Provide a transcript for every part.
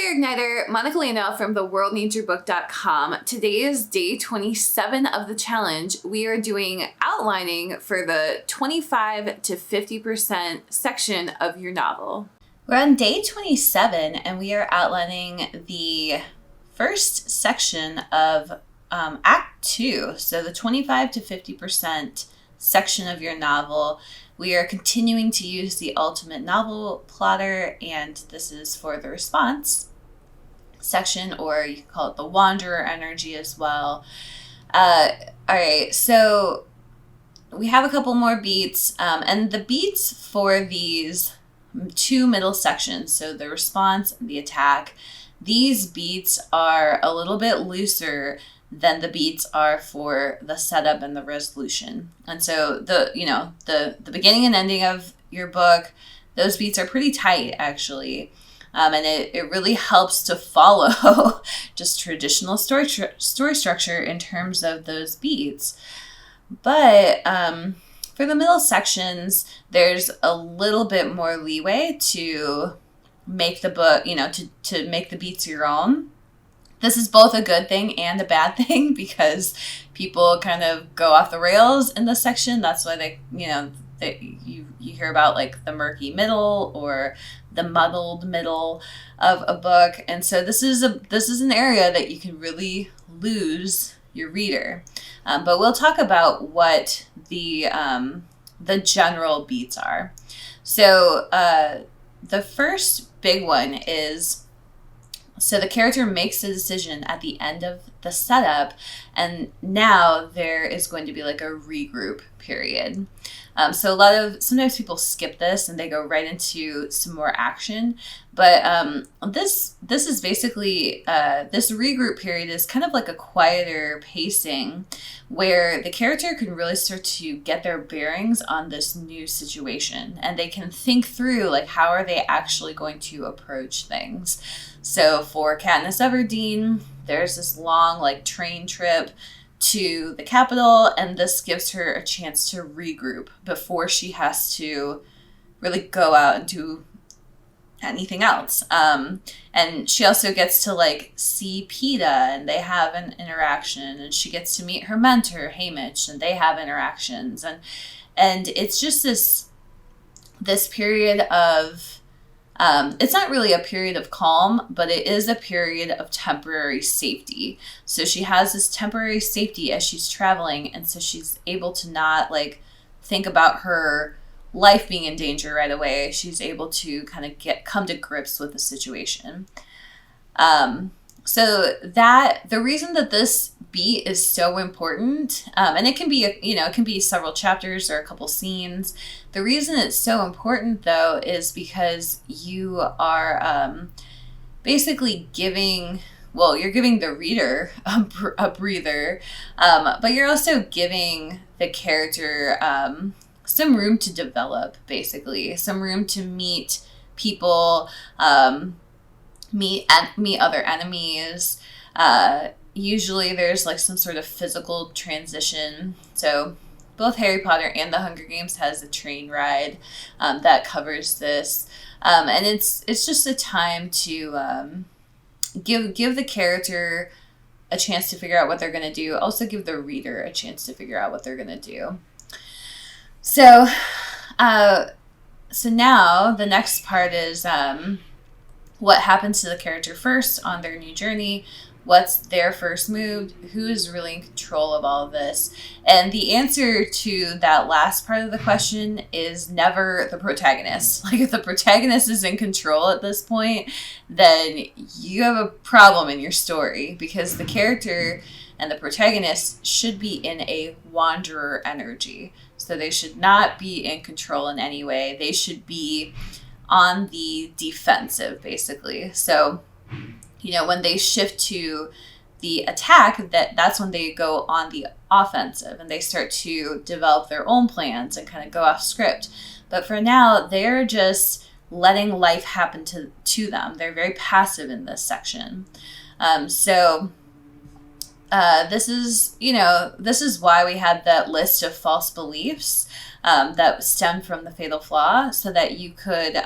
Dear Igniter, Monica Leno from theworldneedsyourbook.com. Today is day 27 of the challenge. We are doing outlining for the 25 to 50% section of your novel. We're on day 27 and we are outlining the first section of Act 2. So the 25 to 50% section of your novel. We are continuing to use the ultimate novel plotter, and this is for the response section, or you can call it the wanderer energy as well. All right, so we have a couple more beats, and the beats for these two middle sections, so the response and the attack, these beats are a little bit looser than the beats are for the setup and the resolution. And so the beginning and ending of your book, those beats are pretty tight actually. And it really helps to follow just traditional story structure in terms of those beats. But for the middle sections, there's a little bit more leeway to make the book, to make the beats your own. This is both a good thing and a bad thing because people kind of go off the rails in this section. That's why you hear about like the murky middle or the muddled middle of a book. And so this is an area that you can really lose your reader. But we'll talk about what the general beats are. So the first big one is, so the character makes a decision at the end of the setup, and now there is going to be like a regroup period. So sometimes people skip this and they go right into some more action. But this is basically, this regroup period is kind of like a quieter pacing where the character can really start to get their bearings on this new situation. And they can think through, like, how are they actually going to approach things? So for Katniss Everdeen, there's this long, like, train trip to the capital, and this gives her a chance to regroup before she has to really go out and do anything else. And she also gets to like see Peeta, and they have an interaction, and she gets to meet her mentor Haymitch, and they have interactions, and it's just this period of it's not really a period of calm, but it is a period of temporary safety. So she has this temporary safety as she's traveling, and so she's able to not like think about her life being in danger right away. She's able to kind of come to grips with the situation. So that the reason that this beat is so important, and it can be several chapters or a couple scenes. The reason it's so important though is because you are basically you're giving the reader a breather, but you're also giving the character some room to develop, basically some room to meet people, meet other enemies. Usually there's like some sort of physical transition. So both Harry Potter and The Hunger Games has a train ride that covers this. And it's just a time to give the character a chance to figure out what they're going to do. Also give the reader a chance to figure out what they're going to do. So now the next part is what happens to the character first on their new journey. What's their first move? Who is really in control of all of this? And the answer to that last part of the question is never the protagonist. Like, if the protagonist is in control at this point, then you have a problem in your story, because the character and the protagonist should be in a wanderer energy. So they should not be in control in any way. They should be on the defensive, basically. So, when they shift to the attack, that's when they go on the offensive and they start to develop their own plans and kind of go off script. But for now, they're just letting life happen to them. They're very passive in this section. This is why we had that list of false beliefs that stemmed from the Fatal Flaw, so that you could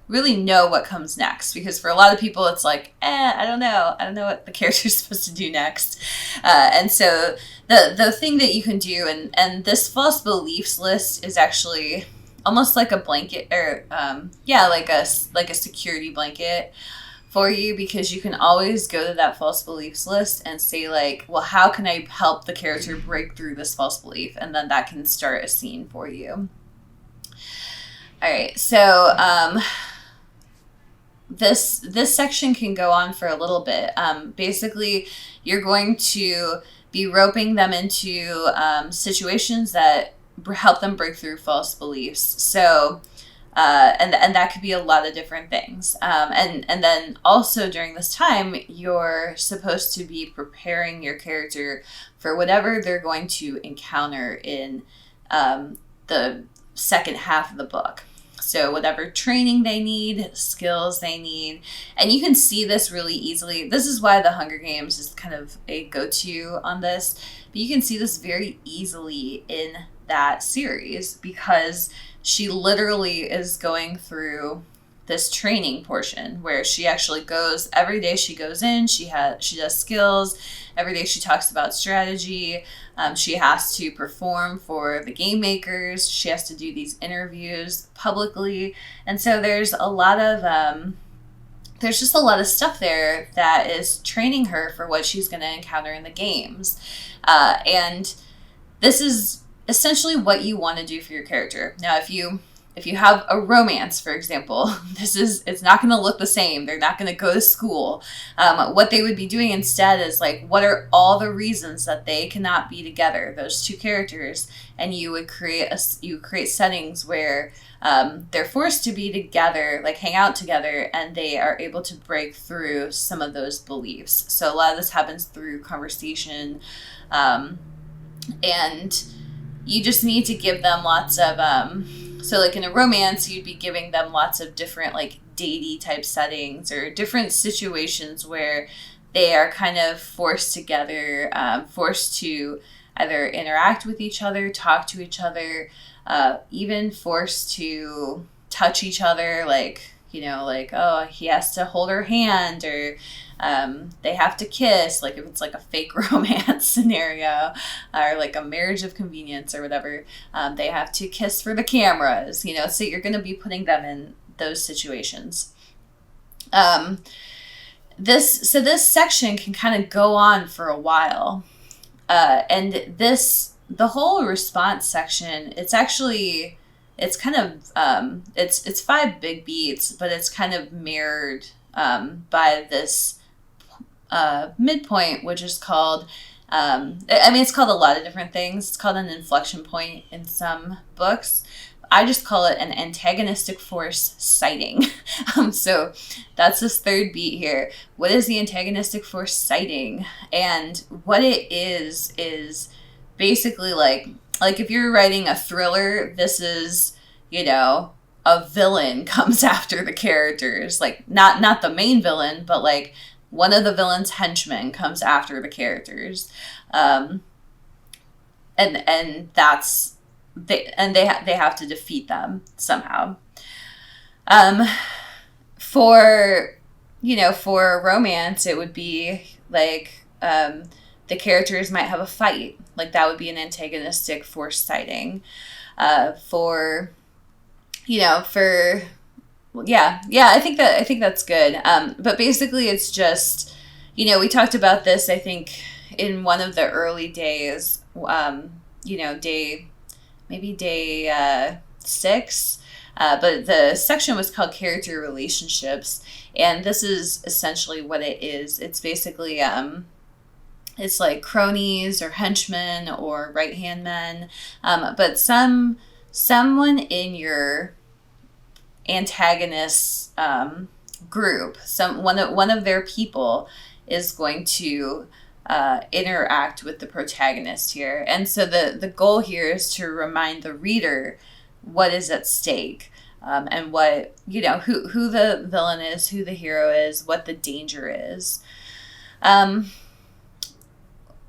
really know what comes next, because for a lot of people it's like, I don't know what the character's supposed to do next. And so the thing that you can do, and this false beliefs list is actually almost like a blanket, or like a security blanket for you, because you can always go to that false beliefs list and say like, well, how can I help the character break through this false belief? And then that can start a scene for you. All right, so this section can go on for a little bit. Basically, you're going to be roping them into situations that help them break through false beliefs. So, and that could be a lot of different things. And then also during this time, you're supposed to be preparing your character for whatever they're going to encounter in the second half of the book. So whatever training they need, skills they need. And you can see this really easily. This is why the Hunger Games is kind of a go-to on this. But you can see this very easily in that series, because she literally is going through this training portion where she actually goes every day. She goes in, she does skills every day. She talks about strategy. She has to perform for the game makers. She has to do these interviews publicly. And so there's just a lot of stuff there that is training her for what she's going to encounter in the games. And this is essentially what you want to do for your character. Now, if you have a romance, for example, it's not going to look the same. They're not going to go to school. What they would be doing instead is like, what are all the reasons that they cannot be together, those two characters? And you would create settings where they're forced to be together, like hang out together, and they are able to break through some of those beliefs. So a lot of this happens through conversation, and you just need to give them lots of so like in a romance, you'd be giving them lots of different like datey type settings, or different situations where they are kind of forced together, forced to either interact with each other, talk to each other, even forced to touch each other, like, oh, he has to hold her hand, or they have to kiss, like if it's like a fake romance scenario, or like a marriage of convenience or whatever, they have to kiss for the cameras, so you're going to be putting them in those situations. This section can kind of go on for a while, and the whole response section, it's kind of it's 5 big beats, but it's kind of mirrored by this midpoint, which is called it's called a lot of different things. It's called an inflection point in some books. I just call it an antagonistic force sighting. So that's this 3rd beat here. What is the antagonistic force sighting? And what it is basically like if you're writing a thriller, this is, a villain comes after the characters, like not the main villain, but like one of the villain's henchmen comes after the characters. And that's they have to defeat them somehow. For romance, it would be like the characters might have a fight, like that would be an antagonistic force sighting. I think that's good. But basically it's just, we talked about this, I think, in one of the early days, day 6, but the section was called character relationships, and this is essentially what it is. It's basically, it's like cronies or henchmen or right-hand men, but someone in your antagonist group, one of their people is going to interact with the protagonist here. And so the goal here is to remind the reader what is at stake, and what, who the villain is, who the hero is, what the danger is.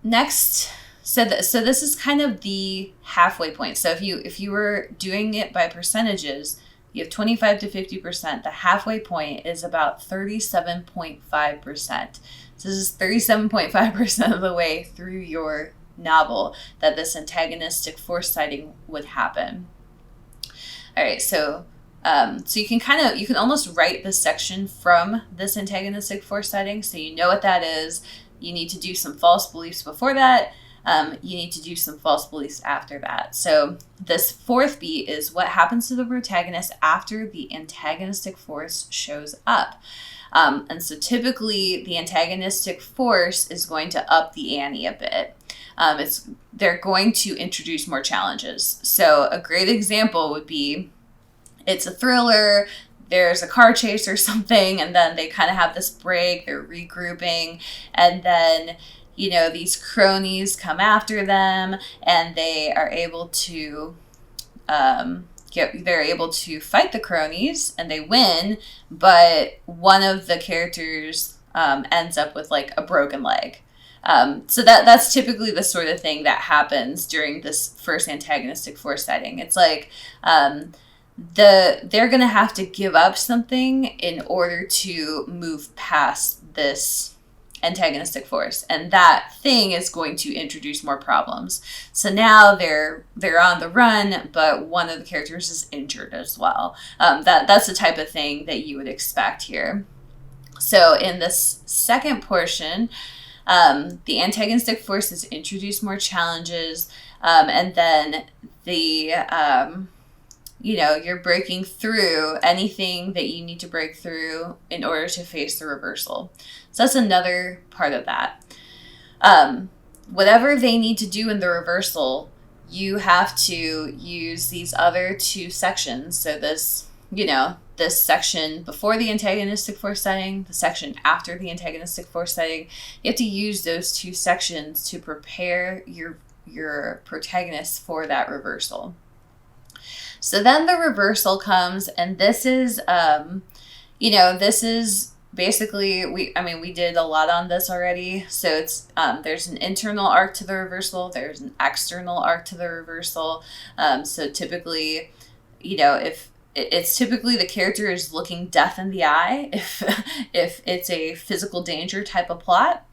Next, so this is kind of the halfway point. So if you were doing it by percentages, you have 25 to 50%. The halfway point is about 37.5%. So this is 37.5% of the way through your novel that this antagonistic force sighting would happen. All right, so you can almost write this section from this antagonistic force sighting, so you know what that is. You need to do some false beliefs before that. You need to do some false beliefs after that. So this fourth beat is what happens to the protagonist after the antagonistic force shows up. And so typically the antagonistic force is going to up the ante a bit. They're going to introduce more challenges. So a great example would be, it's a thriller, there's a car chase or something, and then they kind of have this break, they're regrouping, and then, these cronies come after them, and they are able to they're able to fight the cronies, and they win, but one of the characters ends up with like a broken leg. So that's typically the sort of thing that happens during this first antagonistic force sighting. It's like they're going to have to give up something in order to move past this antagonistic force, and that thing is going to introduce more problems. So now they're on the run, but one of the characters is injured as well. That's the type of thing that you would expect here. So in this second portion, the antagonistic forces introduce more challenges, and then you're breaking through anything that you need to break through in order to face the reversal. So that's another part of that. Whatever they need to do in the reversal, you have to use these other two sections. So this section before the antagonistic force sighting, the section after the antagonistic force sighting, you have to use those two sections to prepare your protagonist for that reversal. So then the reversal comes, and this is basically, we did a lot on this already. So it's, there's an internal arc to the reversal. There's an external arc to the reversal. So typically, if it's typically the character is looking death in the eye, if it's a physical danger type of plot,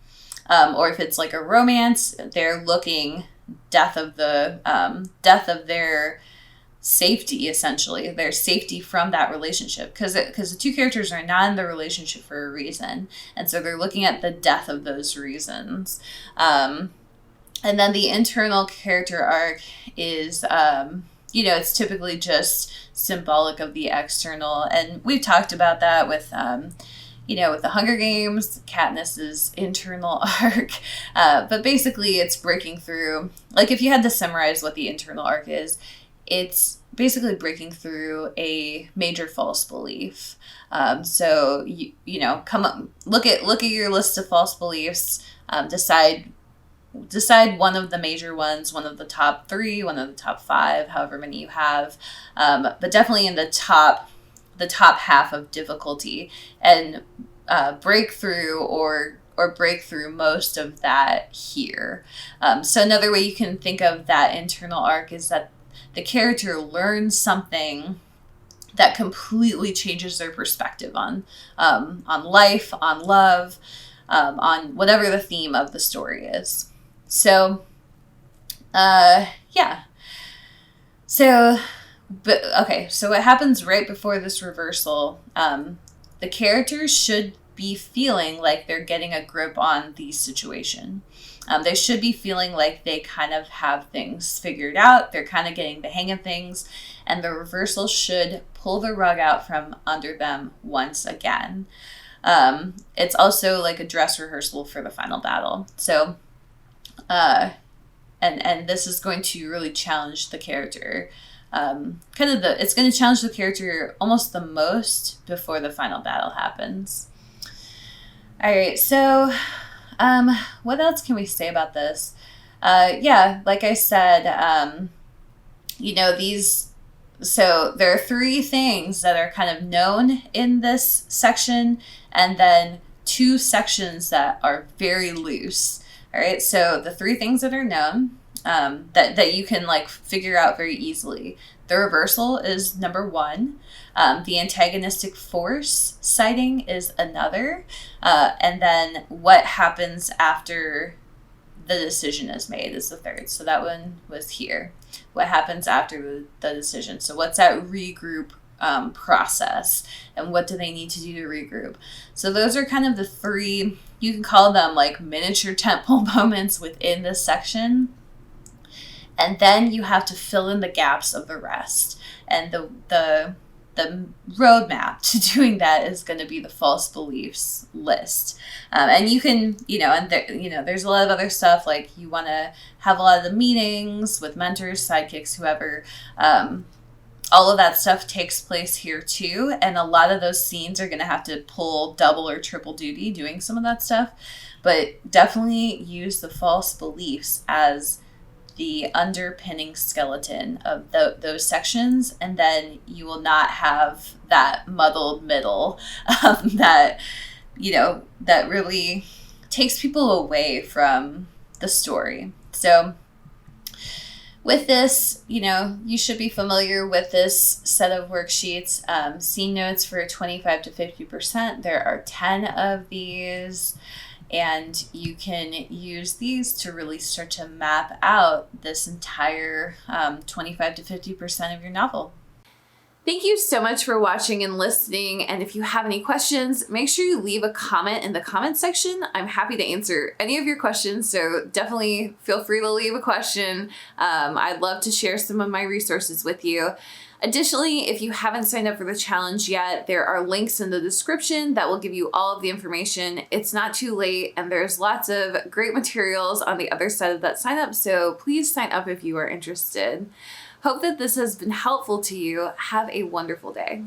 or if it's like a romance, they're looking death of their safety, essentially, their safety from that relationship, because the two characters are not in the relationship for a reason, and so they're looking at the death of those reasons. And then the internal character arc is, it's typically just symbolic of the external, and we've talked about that with with the Hunger Games, Katniss's internal arc. But basically it's breaking through, like if you had to summarize what the internal arc is, it's basically breaking through a major false belief. So come up, look at your list of false beliefs, decide one of the major ones, one of the top 3, one of the top 5, however many you have, but definitely in the top half of difficulty, and break through or break through most of that here. So another way you can think of that internal arc is that the character learns something that completely changes their perspective on life, on love, on whatever the theme of the story is. So, yeah. So what happens right before this reversal, the characters should be feeling like they're getting a grip on the situation. They should be feeling like they kind of have things figured out. They're kind of getting the hang of things, and the reversal should pull the rug out from under them once again. It's also like a dress rehearsal for the final battle. So, and this is going to really challenge the character. It's going to challenge the character almost the most before the final battle happens. All right, so what else can we say about this? Like I said, so there are 3 things that are kind of known in this section, and then 2 sections that are very loose. All right, so the 3 things that are known, that you can like figure out very easily. The reversal is number 1. The antagonistic force citing is another. And then what happens after the decision is made is the third. So that one was here. What happens after the decision? So what's that regroup process, and what do they need to do to regroup? So those are kind of the three, you can call them like miniature tentpole moments within this section. And then you have to fill in the gaps of the rest. And the roadmap to doing that is going to be the false beliefs list. And you can, there's a lot of other stuff, like you want to have a lot of the meetings with mentors, sidekicks, whoever. All of that stuff takes place here too. And a lot of those scenes are going to have to pull double or triple duty doing some of that stuff. But definitely use the false beliefs as the underpinning skeleton of those sections, and then you will not have that muddled middle that really takes people away from the story. So with this, you should be familiar with this set of worksheets. Scene notes for 25 to 50%. There are 10 of these. And you can use these to really start to map out this entire 25 to 50% of your novel. Thank you so much for watching and listening. And if you have any questions, make sure you leave a comment in the comment section. I'm happy to answer any of your questions, so definitely feel free to leave a question. I'd love to share some of my resources with you. Additionally, if you haven't signed up for the challenge yet, there are links in the description that will give you all of the information. It's not too late, and there's lots of great materials on the other side of that sign up, so please sign up if you are interested. Hope that this has been helpful to you. Have a wonderful day.